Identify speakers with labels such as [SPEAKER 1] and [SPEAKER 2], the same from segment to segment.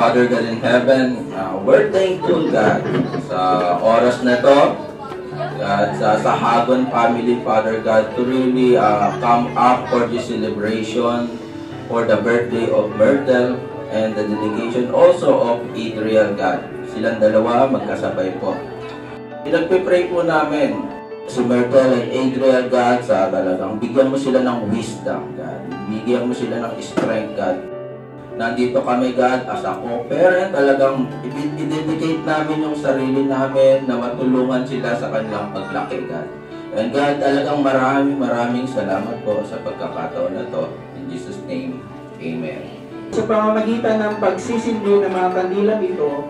[SPEAKER 1] Father God in heaven, we're thankful, God, sa oras na to, God, sa Hagon family, Father God, to really come up for this celebration for the birthday of Myrtle and the dedication also of Adriel, God. Silang dalawa magkasabay po. Pinagpipray po namin si Myrtle and Adriel, God, sa talagang bigyan mo sila ng wisdom, God. Bigyan mo sila ng strength, God. Nandito kami, God, as a co-parent, talagang i-dedicate namin yung sarili namin na matulungan sila sa kanilang paglaki, God. And God, talagang maraming salamat po sa pagkakataon na to. In Jesus' name, Amen.
[SPEAKER 2] Sa pamamagitan ng pagsisindi ng mga kandilang ito,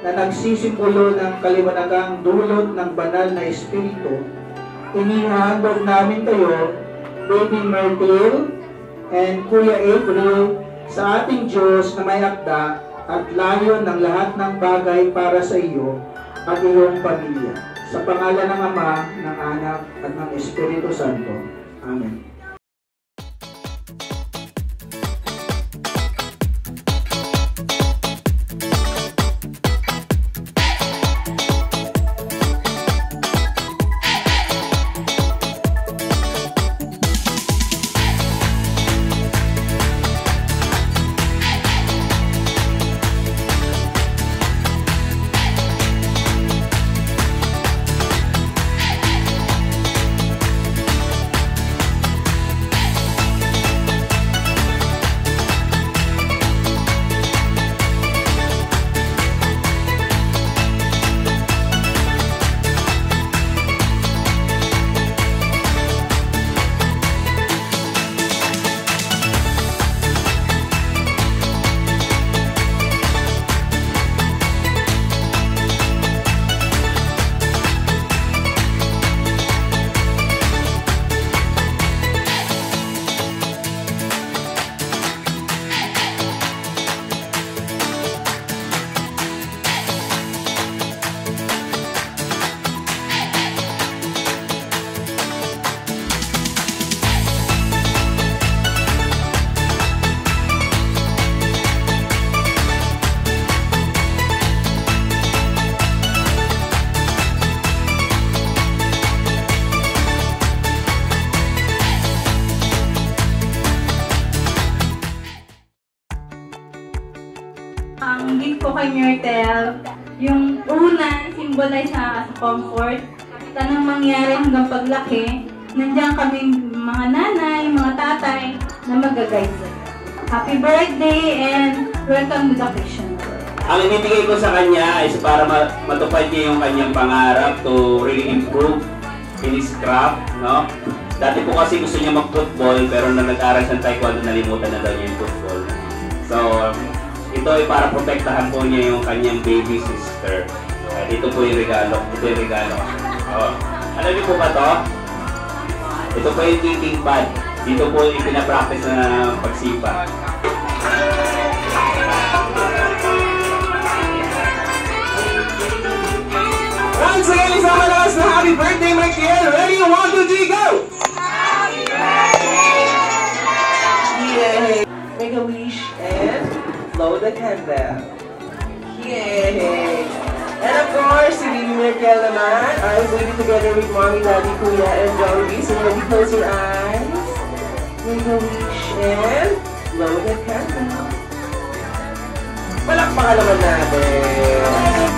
[SPEAKER 2] na nagsisimbolo ng kaliwanagang dulot ng banal na espiritu, inihahandog namin kayo, Baby Myrtle and Kuya April, sa ating Diyos na may akda at layon ng lahat ng bagay para sa iyo at iyong pamilya. Sa pangalan ng Ama, ng Anak, at ng Espiritu Santo. Amen.
[SPEAKER 3] Ang gift ko kay Myrtle, yung una, symbolize siya sa comfort. Tanang mangyari hanggang paglaki, nandiyan kami mga nanay, mga tatay na mag-guide. Happy birthday and welcome to the Christian world.
[SPEAKER 4] Ang ibibigay ko sa kanya is para matupad niya yung kanyang pangarap to really improve in his craft, no? Dati po kasi gusto niya mag-football pero nang nag-aral siya ng taekwondo, nalimutan na daw niya yung football. So, ito ay para protektahan po niya yung kanyang baby sister. At ito po yung regalo. Ito yung regalo. Oh. Alam niyo po ba to? Ito po yung thinking pad. Dito po yung pinapractice na pagsipa.
[SPEAKER 5] Once again, isama na na happy birthday, Michael! Ready? 1, 2, 3, go! Happy birthday! Yay! Make a wish and blow the candle. Yay! And of course, si Baby Myrtle naman are waiting together with Mommy, Daddy, Kuya, and Jollibee. So ready, close your eyes. Make a wish and blow the candle. Palakpakan naman natin.